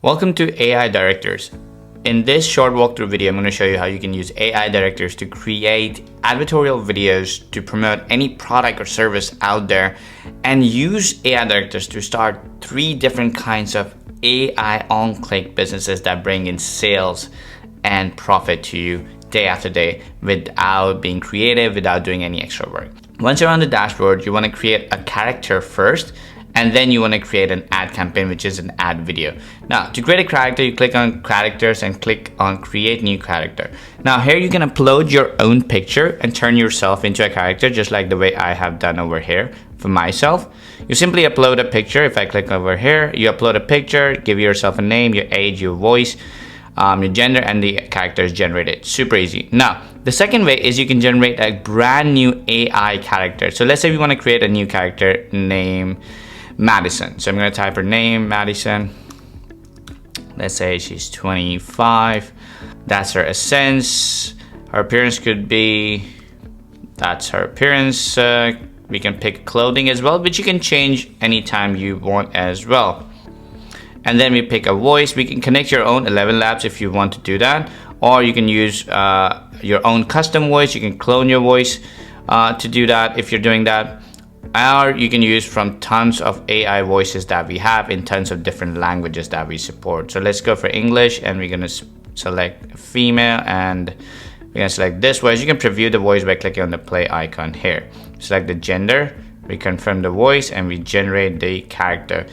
Welcome to AI Directors. In this short walkthrough video, I'm going to show you how you can use AI Directors to create advertorial videos to promote any product or service out there and use AI Directors to start 3 different kinds of AI on-click businesses that bring in sales and profit to you day after day without being creative, without doing any extra work. Once you're on the dashboard, you want to create a character first, and then you want to create an ad campaign, which is an ad video. Now, to create a character, you click on characters and click on create new character. Now here you can upload your own picture and turn yourself into a character, just like the way I have done over here for myself. You simply upload a picture. If I click over here, you upload a picture, give yourself a name, your age, your voice, your gender, and the character is generated. Super easy. Now, the second way is you can generate a brand new AI character. So let's say we want to create a new character named Madison. So I'm going to type her name, Madison. Let's say she's 25. That's her essence. Her appearance could be, that's her appearance. We can pick clothing as well, which you can change anytime you want as well. And then we pick a voice. We can connect your own 11 labs if you want to do that, or you can use your own custom voice. You can clone your voice to do that if you're doing that. Or you can use from tons of AI voices that we have in tons of different languages that we support. So let's go for English, and we're going to select female, and we're going to select this voice. You can preview the voice by clicking on the play icon here. Select the gender, we confirm the voice, and we generate the character.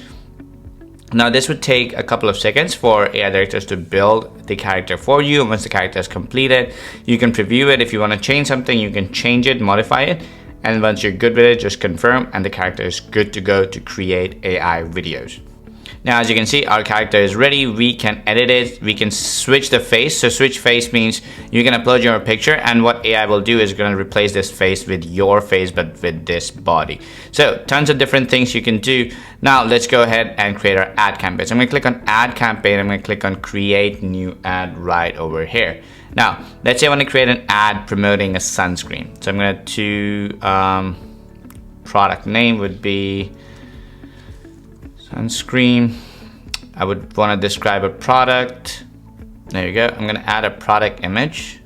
Now this would take a couple of seconds for AI Directors to build the character for you. And once the character is completed, you can preview it. If you want to change something, you can change it, modify it. And once you're good with it, just confirm, and the character is good to go to create AI videos. Now, as you can see, our character is ready. We can edit it. We can switch the face. So switch face means you can upload your picture, and what AI will do is going to replace this face with your face, but with this body. So tons of different things you can do. Now let's go ahead and create our ad campaign. So I'm going to click on add campaign. I'm going to click on create new ad right over here. Now, let's say I want to create an ad promoting a sunscreen. So I'm going to product name would be sunscreen. I would want to describe a product. There you go. I'm going to add a product image.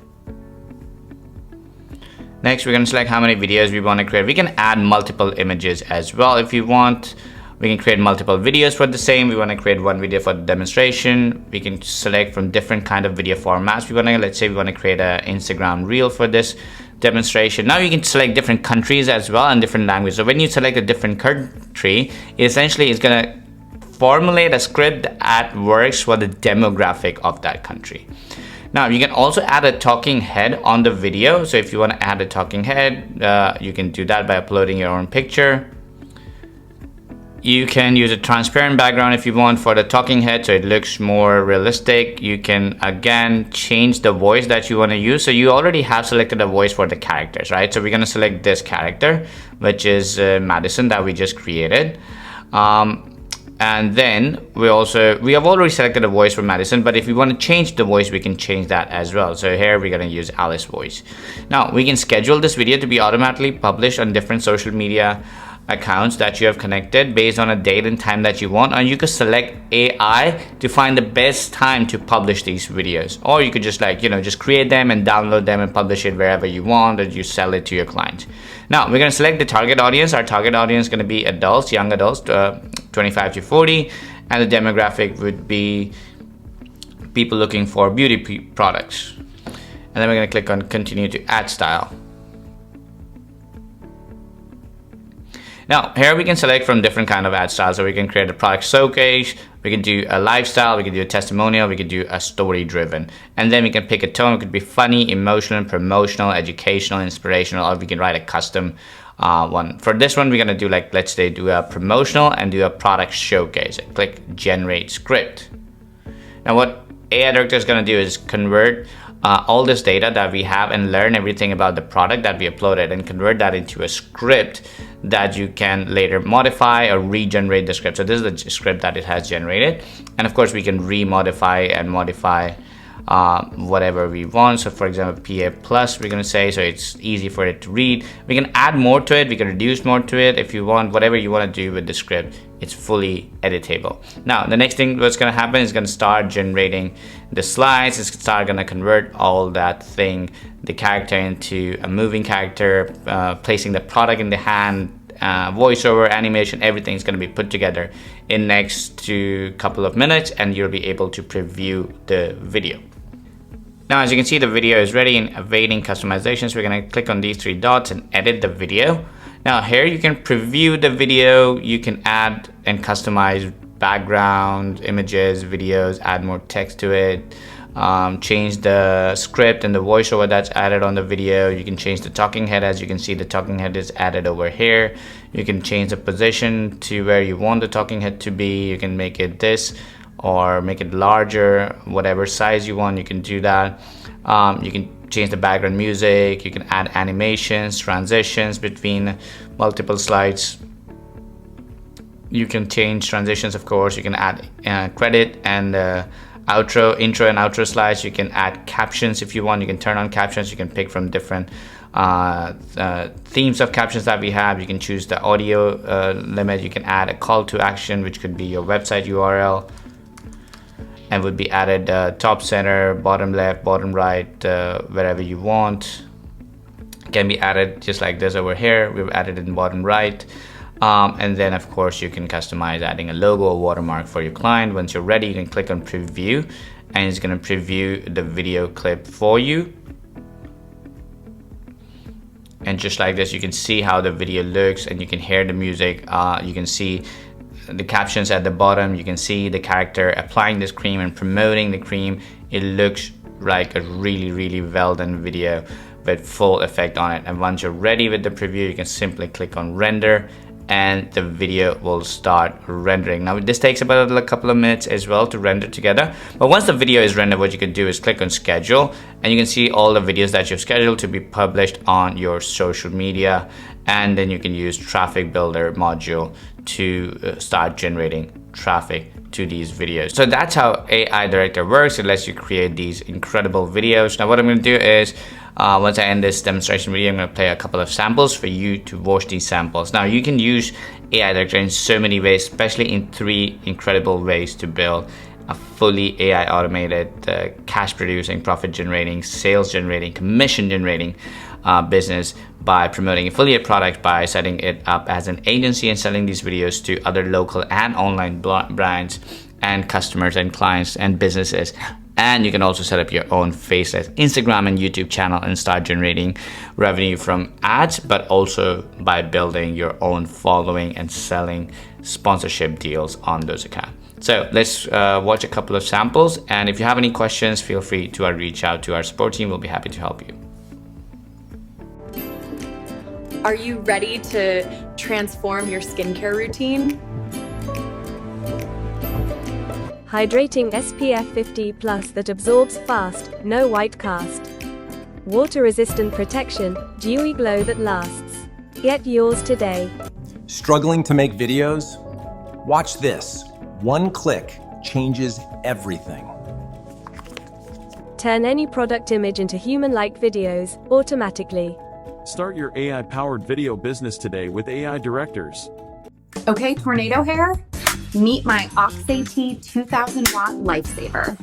Next, we're going to select how many videos we want to create. We can add multiple images as well if you want. We can create multiple videos for the same. We want to create one video for the demonstration. We can select from different kind of video formats. Let's say we want to create an Instagram reel for this demonstration. Now you can select different countries as well and different languages. So when you select a different country, it essentially is going to formulate a script that works for the demographic of that country. Now you can also add a talking head on the video. So if you want to add a talking head, you can do that by uploading your own picture. You can use a transparent background if you want for the talking head, so it looks more realistic. You can again change the voice that you want to use. So you already have selected a voice for the characters, right? So we're going to select this character, which is Madison, that we just created. And then we have already selected a voice for Madison, but if we want to change the voice, we can change that as well. So here we're going to use Alice voice. Now we can schedule this video to be automatically published on different social media accounts that you have connected based on a date and time that you want, and you could select AI to find the best time to publish these videos, or you could just just create them and download them and publish it wherever you want, or you sell it to your clients. Now we're going to select the target audience. Our target audience is going to be adults, young adults, 25 to 40, and the demographic would be people looking for beauty products. And then we're going to click on continue to ad style. Now, here we can select from different kind of ad styles. So we can create a product showcase, we can do a lifestyle, we can do a testimonial, we can do a story driven. And then we can pick a tone. It could be funny, emotional, promotional, educational, inspirational, or we can write a custom one. For this one, we're going to do let's say do a promotional and do a product showcase. Click generate script. Now what AI Director is going to do is convert all this data that we have and learn everything about the product that we uploaded and convert that into a script that you can later modify or regenerate the script. So this is the script that it has generated, and of course we can remodify and modify whatever we want. So for example, PA plus we're going to say, so it's easy for it to read. We can add more to it, we can reduce more to it if you want. Whatever you want to do with the script, it's fully editable. Now the next thing what's going to happen is going to start generating the slides. It's start going to convert all that thing, the character, into a moving character, placing the product in the hand, voiceover, animation, everything's going to be put together in next to couple of minutes, and you'll be able to preview the video. Now as you can see, the video is ready and awaiting customizations. We're going to click on these three dots and edit the video. Now here you can preview the video, you can add and customize background, images, videos, add more text to it, change the script and the voiceover that's added on the video. You can change the talking head. As you can see, the talking head is added over here. You can change the position to where you want the talking head to be. You can make it this or make it larger, whatever size you want, you can do that. You can change the background music, you can add animations, transitions between multiple slides. You can change transitions, of course. You can add credit and intro and outro slides. You can add captions if you want. You can turn on captions. You can pick from different themes of captions that we have. You can choose the audio limit. You can add a call to action, which could be your website URL, and would be added top center, bottom left, bottom right, wherever you want. It can be added just like this over here. We've added it in bottom right. And then of course you can customize adding a logo or watermark for your client. Once you're ready, you can click on preview, and it's going to preview the video clip for you. And just like this, you can see how the video looks, and you can hear the music. You can see the captions at the bottom. You can see the character applying this cream and promoting the cream. It looks like a really well done video with full effect on it. And once you're ready with the preview, you can simply click on render, and the video will start rendering. Now this takes about a couple of minutes as well to render together, but once the video is rendered, what you can do is click on schedule, and you can see all the videos that you've scheduled to be published on your social media. And then you can use traffic builder module to start generating traffic to these videos. So that's how AI Director works. It lets you create these incredible videos. Now what I'm going to do is once I end this demonstration video, I'm going to play a couple of samples for you to watch these samples. Now you can use AI Director in so many ways, especially in 3 incredible ways to build a fully AI automated, cash producing, profit generating, sales generating, commission generating business by promoting affiliate products, by setting it up as an agency and selling these videos to other local and online brands and customers and clients and businesses. And you can also set up your own faceless Instagram and YouTube channel and start generating revenue from ads, but also by building your own following and selling sponsorship deals on those accounts. So let's watch a couple of samples. And if you have any questions, feel free to reach out to our support team. We'll be happy to help you. Are you ready to transform your skincare routine? Hydrating SPF 50+ that absorbs fast, no white cast. Water-resistant protection, dewy glow that lasts. Get yours today. Struggling to make videos? Watch this. One click changes everything. Turn any product image into human-like videos, automatically. Start your AI-powered video business today with AI Directors. Okay, tornado hair? Meet my Ox-AT 2000 watt lifesaver.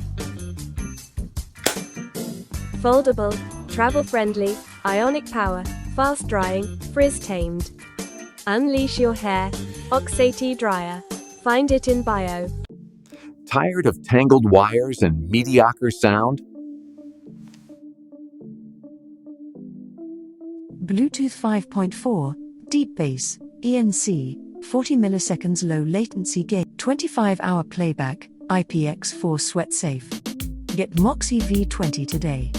Foldable, travel-friendly, ionic power, fast-drying, frizz-tamed. Unleash your hair, Ox-AT dryer. Find it in bio. Tired of tangled wires and mediocre sound? Bluetooth 5.4, deep bass, ENC, 40 milliseconds low latency gain, 25-hour playback, IPX4 sweat safe. Get Moxie V20 today.